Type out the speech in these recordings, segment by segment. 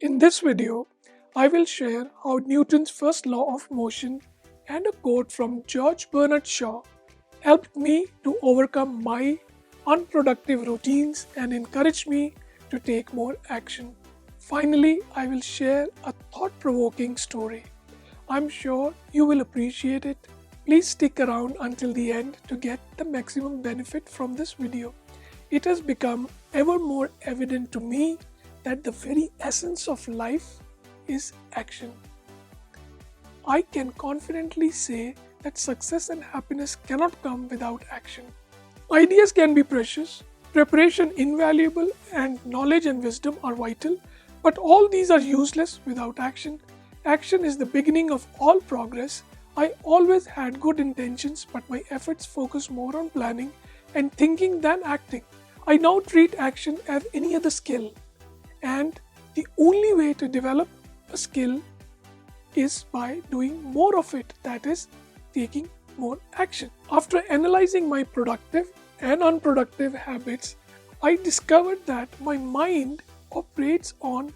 In this video, I will share how Newton's first law of motion and a quote from George Bernard Shaw helped me to overcome my unproductive routines and encouraged me to take more action. Finally, I will share a thought-provoking story. I'm sure you will appreciate it. Please stick around until the end to get the maximum benefit from this video. It has become ever more evident to me that the very essence of life is action. I can confidently say that success and happiness cannot come without action. Ideas can be precious, preparation invaluable, and knowledge and wisdom are vital, but all these are useless without action. Action is the beginning of all progress. I always had good intentions, but my efforts focus more on planning and thinking than acting. I now treat action as any other skill. And the only way to develop a skill is by doing more of it, that is, taking more action. After analyzing my productive and unproductive habits, I discovered that my mind operates on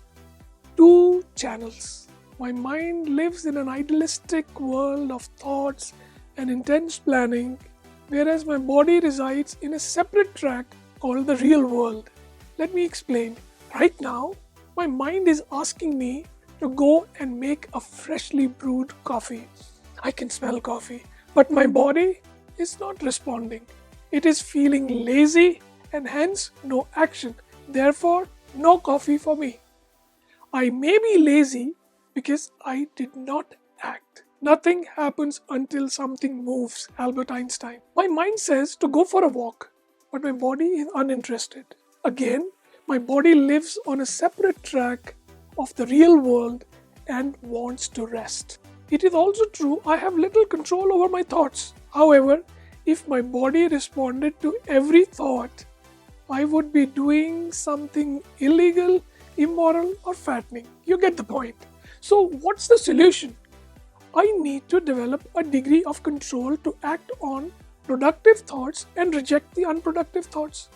two channels. My mind lives in an idealistic world of thoughts and intense planning, whereas my body resides in a separate track called the real world. Let me explain. Right now, my mind is asking me to go and make a freshly brewed coffee. I can smell coffee, but my body is not responding. It is feeling lazy and hence no action. Therefore, no coffee for me. I may be lazy because I did not act. Nothing happens until something moves, Albert Einstein. My mind says to go for a walk, but my body is uninterested. Again, my body lives on a separate track of the real world and wants to rest. It is also true I have little control over my thoughts. However, if my body responded to every thought, I would be doing something illegal, immoral, or fattening. You get the point. So, what's the solution? I need to develop a degree of control to act on productive thoughts and reject the unproductive thoughts.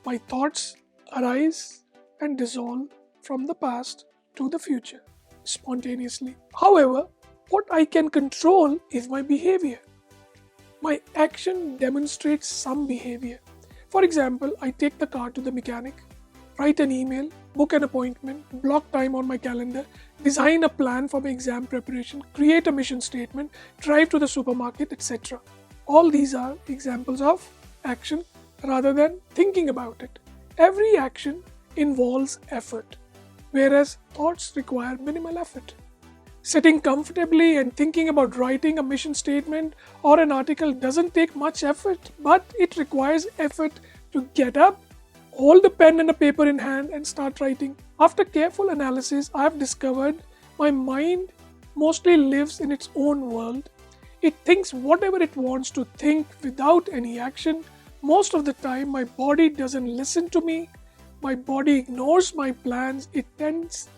My thoughts arise and dissolve from the past to the future spontaneously. However, what I can control is my behavior. My action demonstrates some behavior. For example, I take the car to the mechanic, write an email, book an appointment, block time on my calendar, design a plan for my exam preparation, create a mission statement, drive to the supermarket, etc. All these are examples of action rather than thinking about it. Every action involves effort, whereas thoughts require minimal effort. Sitting comfortably and thinking about writing a mission statement or an article doesn't take much effort, but it requires effort to get up, hold a pen and a paper in hand, and start writing. After careful analysis, I have discovered my mind mostly lives in its own world. It thinks whatever it wants to think without any action. Most of the time, my body doesn't listen to me. My body ignores my plans. It tends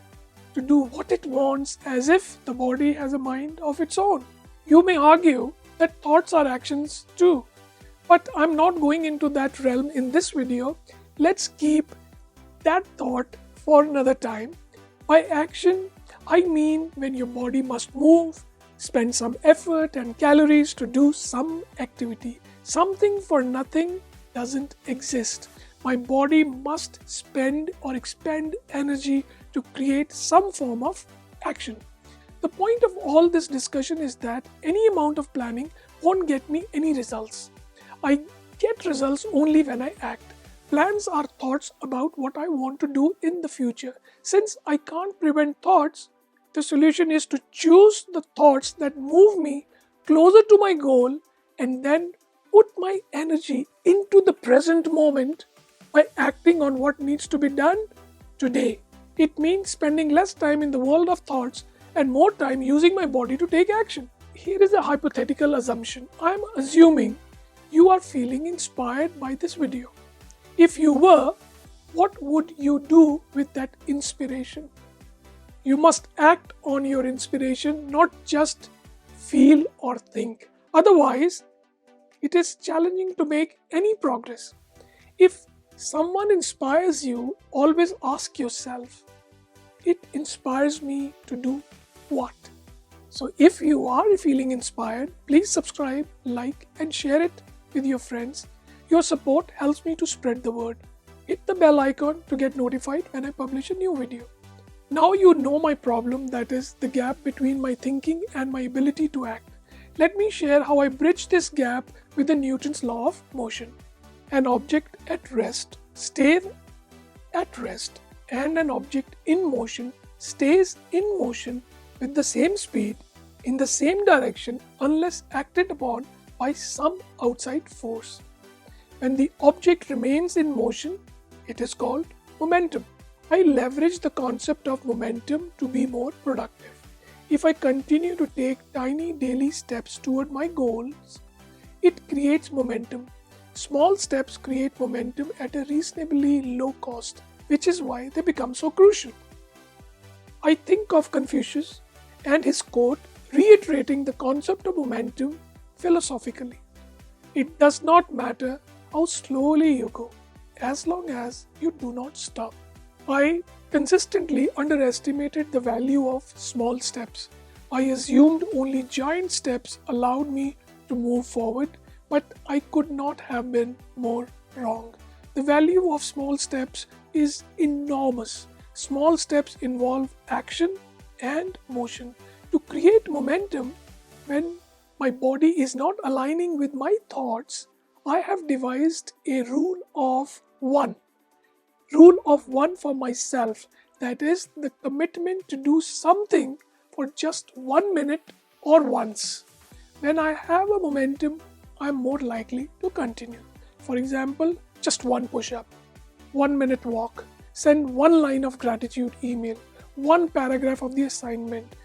to do what it wants as if the body has a mind of its own. You may argue that thoughts are actions too, but I'm not going into that realm in this video. Let's keep that thought for another time. By action, I mean when your body must move, spend some effort and calories to do some activity. Something for nothing doesn't exist. My body must spend or expend energy to create some form of action. The point of all this discussion is that any amount of planning won't get me any results. I get results only when I act. Plans are thoughts about what I want to do in the future. Since I can't prevent thoughts, the solution is to choose the thoughts that move me closer to my goal and then put my energy into the present moment by acting on what needs to be done today. It means spending less time in the world of thoughts and more time using my body to take action. Here is a hypothetical assumption. I am assuming you are feeling inspired by this video. If you were, what would you do with that inspiration? You must act on your inspiration, not just feel or think. Otherwise, it is challenging to make any progress. If someone inspires you, always ask yourself, it inspires me to do what? So if you are feeling inspired, please subscribe, like, and share it with your friends. Your support helps me to spread the word. Hit the bell icon to get notified when I publish a new video. Now you know my problem, that is the gap between my thinking and my ability to act. Let me share how I bridge this gap with the Newton's law of motion. An object at rest stays at rest, and an object in motion stays in motion with the same speed in the same direction unless acted upon by some outside force. When the object remains in motion, it is called momentum. I leverage the concept of momentum to be more productive. If I continue to take tiny daily steps toward my goals, it creates momentum. Small steps create momentum at a reasonably low cost, which is why they become so crucial. I think of Confucius and his quote reiterating the concept of momentum philosophically. It does not matter how slowly you go, as long as you do not stop. I consistently underestimated the value of small steps. I assumed only giant steps allowed me to move forward, but I could not have been more wrong. The value of small steps is enormous. Small steps involve action and motion. To create momentum, when my body is not aligning with my thoughts, I have devised a rule of one. Rule of one for myself, that is the commitment to do something for just 1 minute or once. When I have a momentum, I am more likely to continue. For example, just one push-up, 1 minute walk, send one line of gratitude email, one paragraph of the assignment,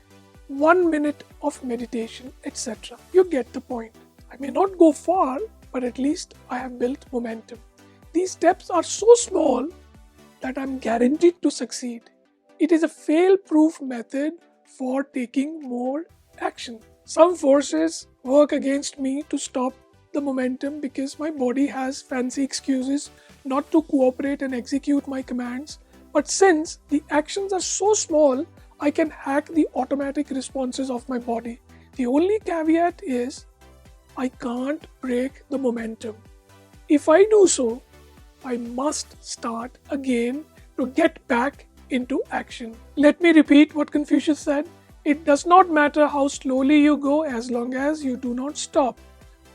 1 minute of meditation, etc. You get the point. I may not go far, but at least I have built momentum. These steps are so small that I'm guaranteed to succeed. It is a fail-proof method for taking more action. Some forces work against me to stop the momentum because my body has fancy excuses not to cooperate and execute my commands. But since the actions are so small, I can hack the automatic responses of my body. The only caveat is I can't break the momentum. If I do so, I must start again to get back into action. Let me repeat what Confucius said. It does not matter how slowly you go as long as you do not stop.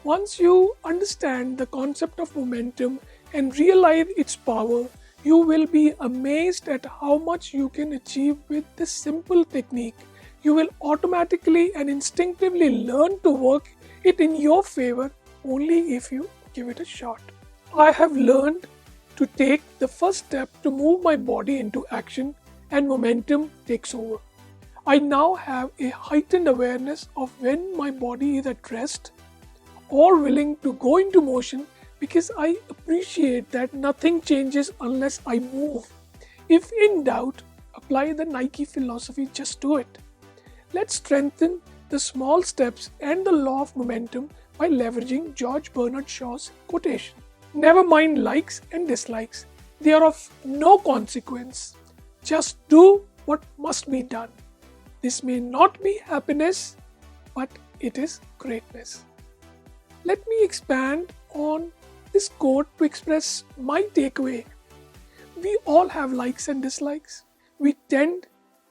Once you understand the concept of momentum and realize its power, you will be amazed at how much you can achieve with this simple technique. You will automatically and instinctively learn to work it in your favor only if you give it a shot. I have learned to take the first step to move my body into action, and momentum takes over. I now have a heightened awareness of when my body is at rest or willing to go into motion, because I appreciate that nothing changes unless I move. If in doubt, apply the Nike philosophy, just do it. Let's strengthen the small steps and the law of momentum by leveraging George Bernard Shaw's quotation. Never mind likes and dislikes. They are of no consequence. Just do what must be done. This may not be happiness, but it is greatness. Let me expand on this quote to express my takeaway. We all have likes and dislikes. We tend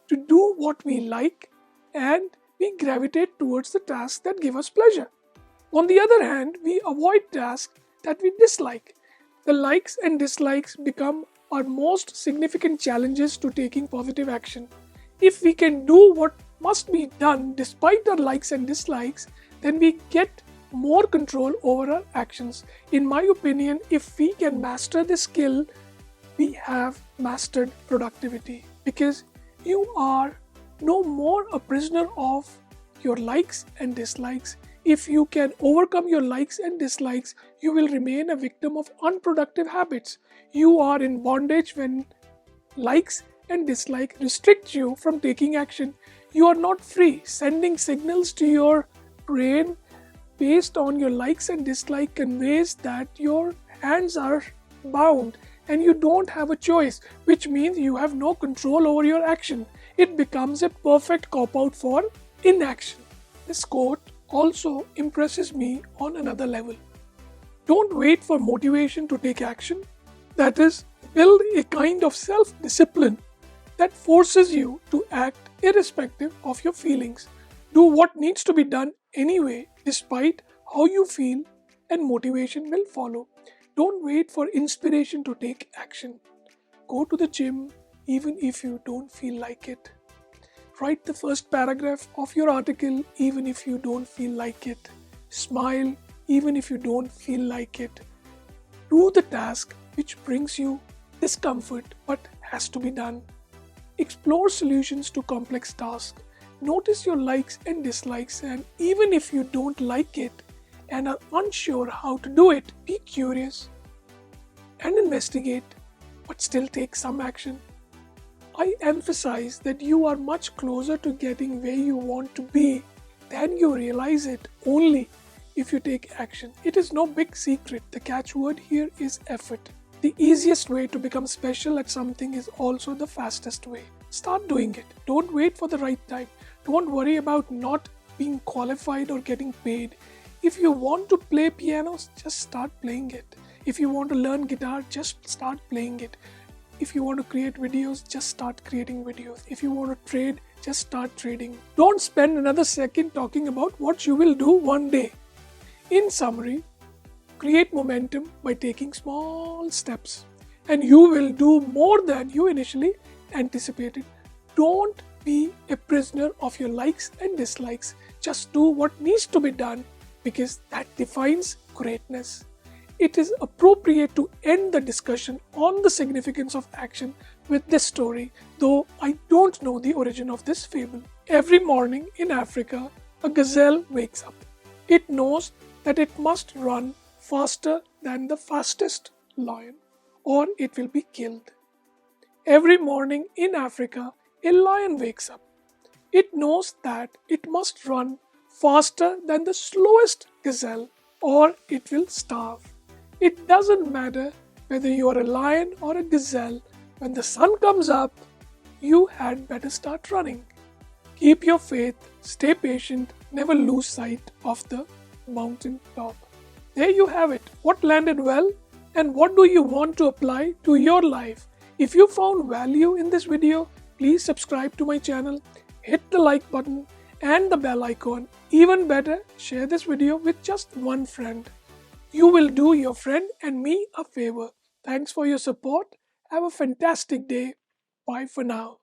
to do what we like and we gravitate towards the tasks that give us pleasure. On the other hand, we avoid tasks that we dislike. The likes and dislikes become our most significant challenges to taking positive action. If we can do what must be done despite our likes and dislikes, then we get more control over our actions. In my opinion, if we can master this skill, we have mastered productivity, because you are no more a prisoner of your likes and dislikes. If you can overcome your likes and dislikes, you will remain a victim of unproductive habits. You are in bondage when likes and dislike restrict you from taking action. You are not free. Sending signals to your brain based on your likes and dislikes conveys that your hands are bound and you don't have a choice, which means you have no control over your action. It becomes a perfect cop out for inaction. This quote also impresses me on another level. Don't wait for motivation to take action. That is, build a kind of self discipline that forces you to act irrespective of your feelings. Do what needs to be done anyway, despite how you feel, and motivation will follow. Don't wait for inspiration to take action. Go to the gym even if you don't feel like it. Write the first paragraph of your article even if you don't feel like it. Smile even if you don't feel like it. Do the task which brings you discomfort but has to be done. Explore solutions to complex tasks. Notice your likes and dislikes, and even if you don't like it and are unsure how to do it, be curious and investigate, but still take some action. I emphasize that you are much closer to getting where you want to be than you realize it only if you take action. It is no big secret. The catchword here is effort. The easiest way to become special at something is also the fastest way. Start doing it. Don't wait for the right time. Don't worry about not being qualified or getting paid. If you want to play piano, just start playing it. If you want to learn guitar, just start playing it. If you want to create videos, just start creating videos. If you want to trade, just start trading. Don't spend another second talking about what you will do one day. In summary, create momentum by taking small steps, and you will do more than you initially anticipated. Don't be a prisoner of your likes and dislikes. Just do what needs to be done because that defines greatness. It is appropriate to end the discussion on the significance of action with this story, though I don't know the origin of this fable. Every morning in Africa, a gazelle wakes up. It knows that it must run faster than the fastest lion, or it will be killed. Every morning in Africa, a lion wakes up. It knows that it must run faster than the slowest gazelle, or it will starve. It doesn't matter whether you are a lion or a gazelle, when the sun comes up, you had better start running. Keep your faith, stay patient, never lose sight of the mountain top. There you have it. What landed well, and what do you want to apply to your life? If you found value in this video, please subscribe to my channel, hit the like button and the bell icon. Even better, share this video with just one friend. You will do your friend and me a favor. Thanks for your support. Have a fantastic day. Bye for now.